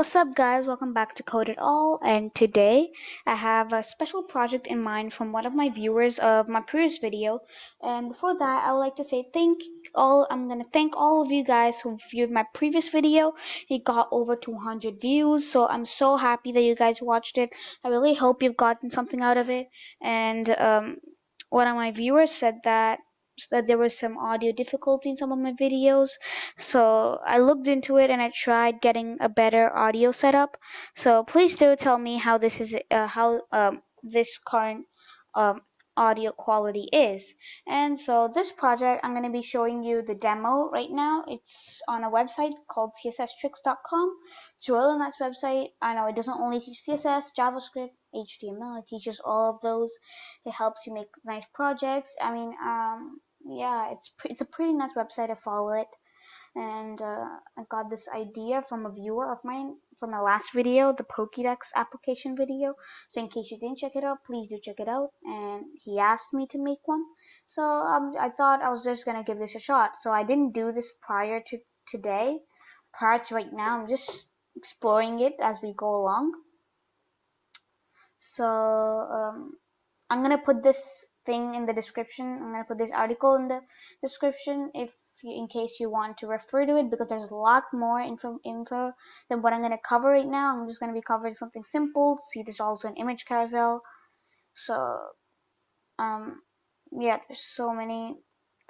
What's up, guys? Welcome back to Code It All. And today I have a special project in mind from one of my viewers of my previous video. And before that, I would like to say I'm gonna thank all of you guys who viewed my previous video. It got over 200 views, so I'm so happy that you guys watched it. I really hope you've gotten something out of it. And one of my viewers said that there was some audio difficulty in some of my videos, so I looked into it and I tried getting a better audio setup. So please do tell me how this current um, audio quality is. And so this project, I'm going to be showing you the demo right now. It's on a website called csstricks.com. It's a really nice website. I know it doesn't only teach CSS, JavaScript, HTML. It teaches all of those. It helps you make nice projects. Yeah, it's a pretty nice website. To follow it. And I got this idea from a viewer of mine from my last video, the Pokédex application video. So in case you didn't check it out, please do check it out. And he asked me to make one, so I thought I was just gonna give this a shot. So I didn't do this prior to today. Prior to right now, I'm just exploring it as we go along. So I'm gonna put this thing in the description. I'm gonna put this article in the description in case you want to refer to it, because there's a lot more info than what I'm gonna cover right now. I'm just gonna be covering something simple. See, there's also an image carousel. So yeah, there's so many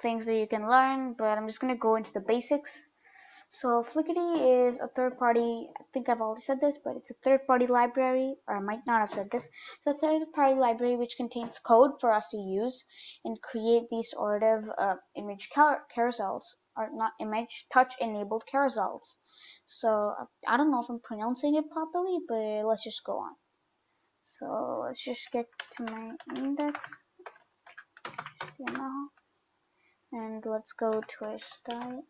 things that you can learn, but I'm just gonna go into the basics. So Flickr is a third-party, I think I've already said this, but it's a third-party library, or I might not have said this. It's a third-party library which contains code for us to use and create these sort of image carousels, or not image, touch-enabled carousels. So I don't know if I'm pronouncing it properly, but let's just go on. So let's just get to my index, HTML, and let's go to our style.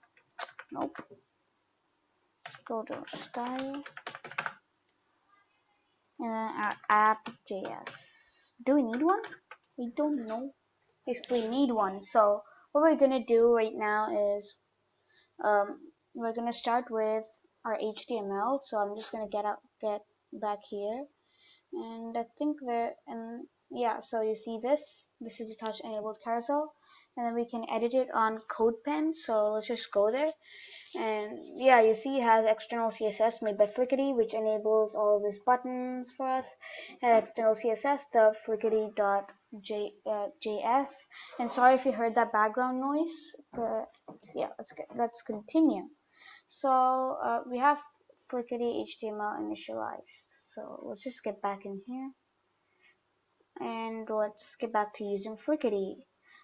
Nope. Go to style and then our app.js. Do we need one? We don't know if we need one. So what we're gonna do right now is we're gonna start with our HTML. So I'm just gonna get back here, and I think yeah. So you see this is the touch enabled carousel, and then we can edit it on CodePen. So let's just go there. And yeah, you see it has external CSS made by Flickr, which enables all of these buttons for us. And external CSS, the Flickr.js. And sorry if you heard that background noise, but yeah, let's continue. So we have Flickr HTML initialized. So let's just get back in here, and let's get back to using Flickr.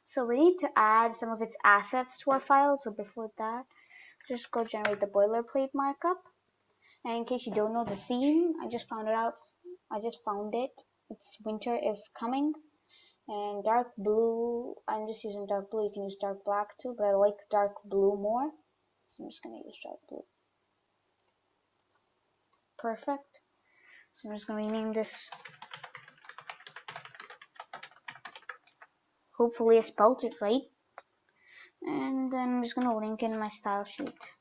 So we need to add some of its assets to our file. So before that, just go generate the boilerplate markup. And in case you don't know the theme, I just found it. It's winter is coming. And dark blue, I'm just using dark blue. You can use dark black too, but I like dark blue more. So I'm just gonna use dark blue. Perfect. So I'm just gonna rename this. Hopefully I spelled it right. And then I'm just gonna link in my style sheet.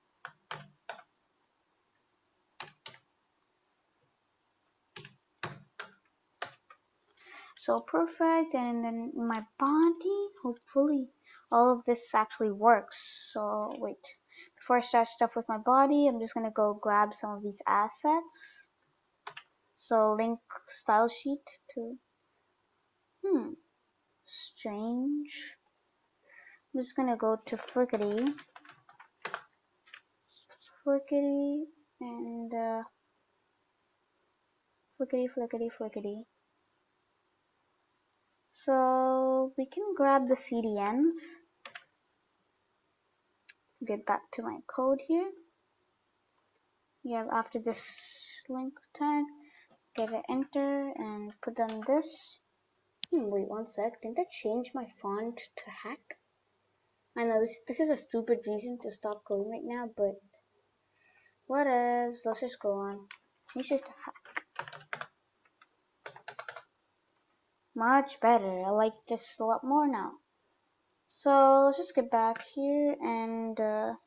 So perfect. And then my body, hopefully all of this actually works. So wait, before I start stuff with my body, I'm just gonna go grab some of these assets. So link style sheet to strange. I'm just gonna go to Flickr and Flickr. So we can grab the CDNs. Get back to my code here. Yeah, after this link tag, get an enter and put on this. Wait one sec, didn't I change my font to hack? I know this is a stupid reason to stop coding right now, but what else? Let's just go on. Change it to hack. Much better. I like this a lot more now. So let's just get back here and go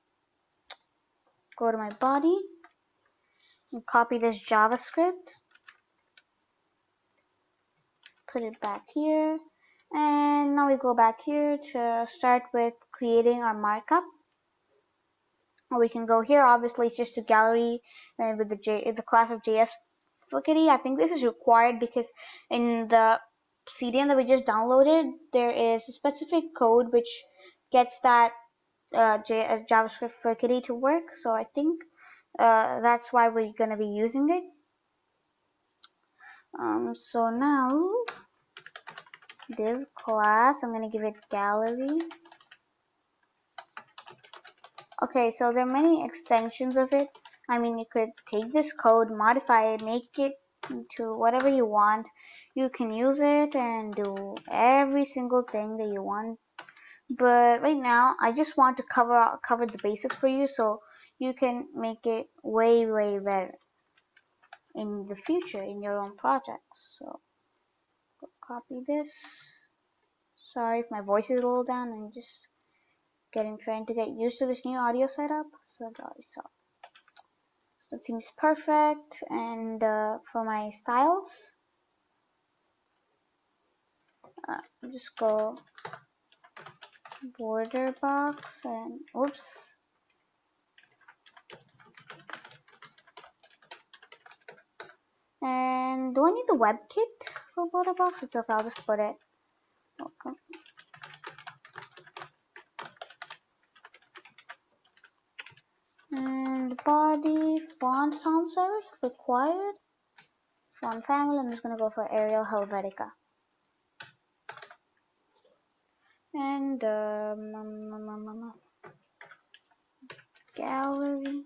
to my body. copy this JavaScript, put it back here, and now we go back here to start with creating our markup. Or we can go here. Obviously, it's just a gallery with the class of JS Flickity. I think this is required because in the CDN that we just downloaded, there is a specific code which gets that JavaScript Flickity to work. So I think that's why we're going to be using it. So now div class, I'm going to give it gallery. Okay, so there are many extensions of it. I mean, you could take this code, modify it, make it into whatever you want. You can use it and do every single thing that you want. But right now, I just want to cover the basics for you so you can make it way better in the future in your own projects. So copy this. Sorry if my voice is a little down. I'm just trying to get used to this new audio setup. So that seems perfect. And for my styles, just go border box and oops. And do I need the WebKit for border box? It's okay, I'll just put it. Okay. And body font sans serif required. Font family, I'm just gonna go for Arial Helvetica. And gallery.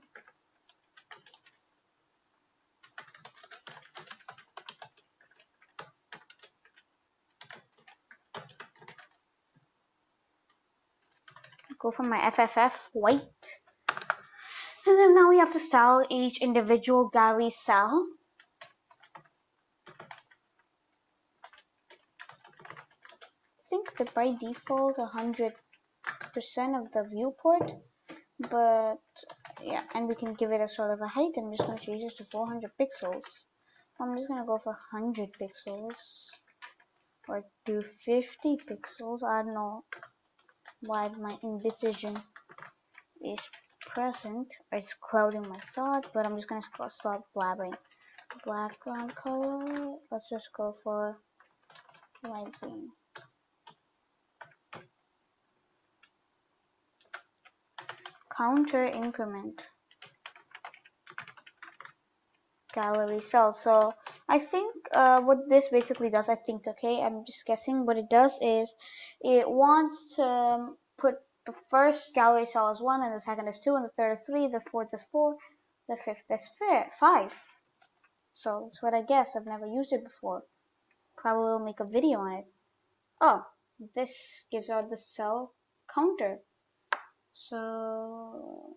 Go for my FFF white. And then now we have to style each individual gallery cell. I think that by default 100% of the viewport, but yeah, and we can give it a sort of a height. I'm just going to change it to 400 pixels. I'm just going to go for 100 pixels or 250 pixels. I don't know why my indecision is present. It's clouding my thought, but I'm just going to stop blabbering. Background color, let's just go for light green. Counter increment gallery cell. So I think what this basically does, okay, I'm just guessing. What it does is it wants to put the first gallery cell as 1, and the second is 2, and the third is 3, the fourth is 4, the fifth is 5. So that's what I guess. I've never used it before. Probably will make a video on it. Oh, this gives out the cell counter. So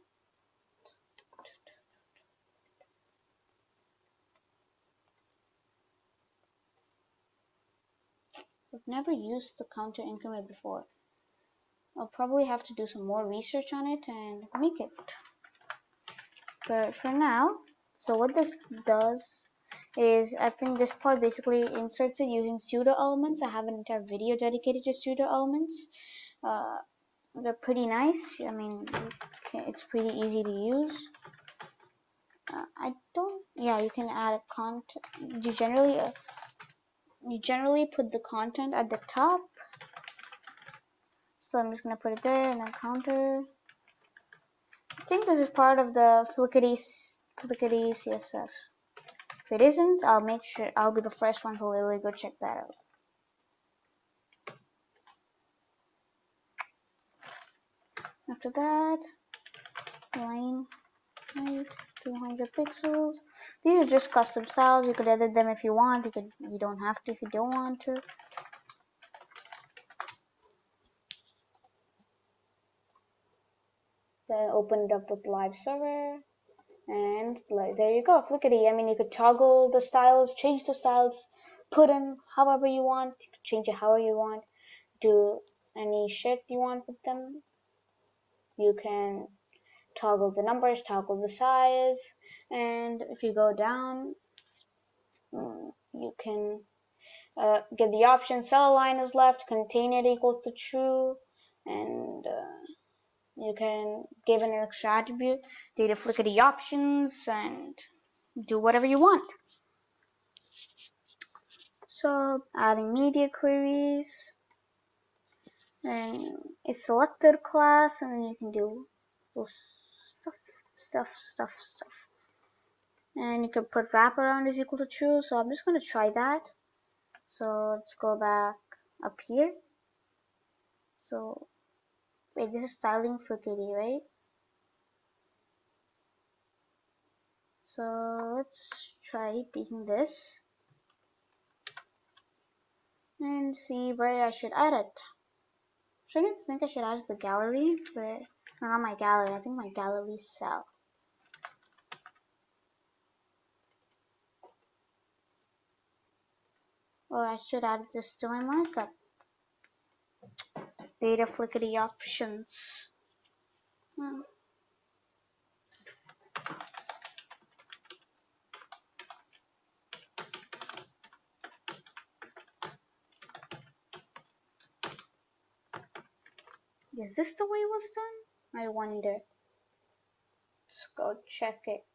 I've never used the counter increment before. I'll probably have to do some more research on it and make it. But for now, so what this does is, I think this part basically inserts it using pseudo elements. I have an entire video dedicated to pseudo elements. They're pretty nice. I mean, it's pretty easy to use. You can add a content. You generally put the content at the top. So I'm just gonna put it there and then counter. I think this is part of the Flickity CSS. If it isn't, I'll make sure I'll be the first one to literally go check that out. After that, line height 200 pixels. These are just custom styles. You could edit them if you want. You don't have to if you don't want to. Then open it up with live server. And there you go, Flickity. I mean, you could toggle the styles, change the styles, put them however you want. You could change it however you want. Do any shit you want with them. You can toggle the numbers, toggle the size, and if you go down, you can get the option cell line is left, contain it equals to true, and you can give an extra attribute, data flickety options, and do whatever you want. So adding media queries, and a selected class, and then you can do stuff. And you can put wraparound is equal to true, so I'm just going to try that. So let's go back up here. So wait, this is styling flickety, right? So let's try taking this and see where I should add it. So I think I should add the gallery, but not my gallery. I think my gallery cell. Or I should add this to my markup. Data flickety options. Is this the way it was done? I wonder. Let's go check it.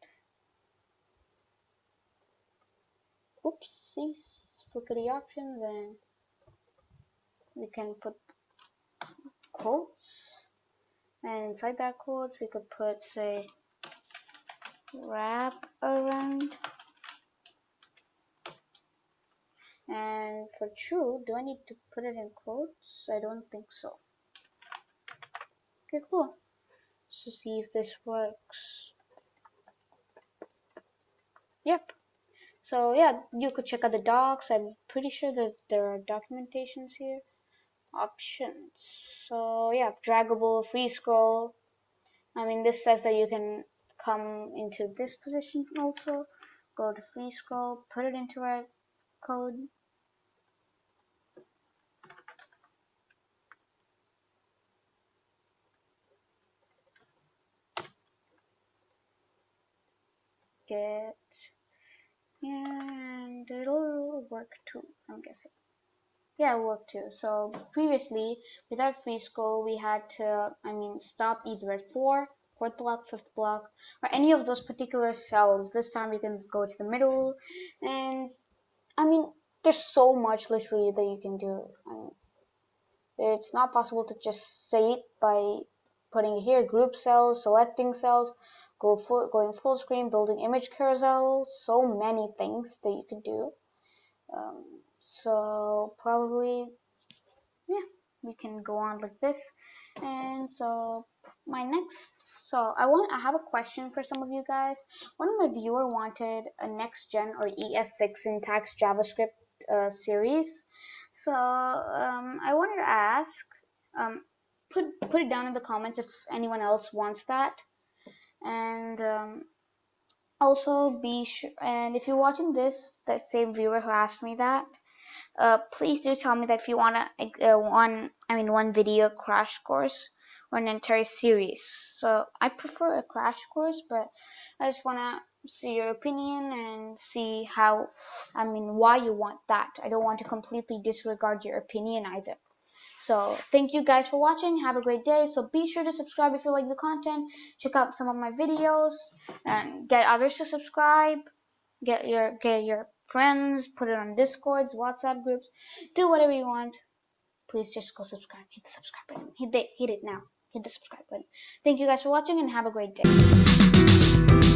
Oopsies. Flickety options, and we can put quotes. And inside that quotes, we could put, say, wrap around. And for true, do I need to put it in quotes? I don't think so. Okay, cool. So see if this works. Yep. So yeah, you could check out the docs. I'm pretty sure that there are documentations here. Options. So yeah, draggable, free scroll. I mean, this says that you can come into this position also. Go to free scroll, put it into our code. Get, and it'll work too, I'm guessing. Yeah, it worked too. So previously, without free scroll, we had to, stop either at 4, 4th block, 5th block, or any of those particular cells. This time we can go to the middle, and there's so much literally that you can do. It's not possible to just say it by putting here group cells, selecting cells, going full screen, building image carousel, so many things that you could do. So probably, yeah, we can go on like this. And so I have a question for some of you guys. One of my viewer wanted a next gen or ES6 syntax JavaScript series. So I wanted to ask, put it down in the comments if anyone else wants that. And also be sure, and if you're watching this, that same viewer who asked me that, please do tell me that if you want one video crash course or an entire series. So I prefer a crash course, but I just want to see your opinion and see why you want that. I don't want to completely disregard your opinion either. So thank you guys for watching. Have a great day. So be sure to subscribe if you like the content. Check out some of my videos and get others to subscribe. Get your friends, put it on Discords, WhatsApp groups, do whatever you want. Please just go subscribe. Hit the subscribe button. Hit it now. Hit the subscribe button. Thank you guys for watching and have a great day.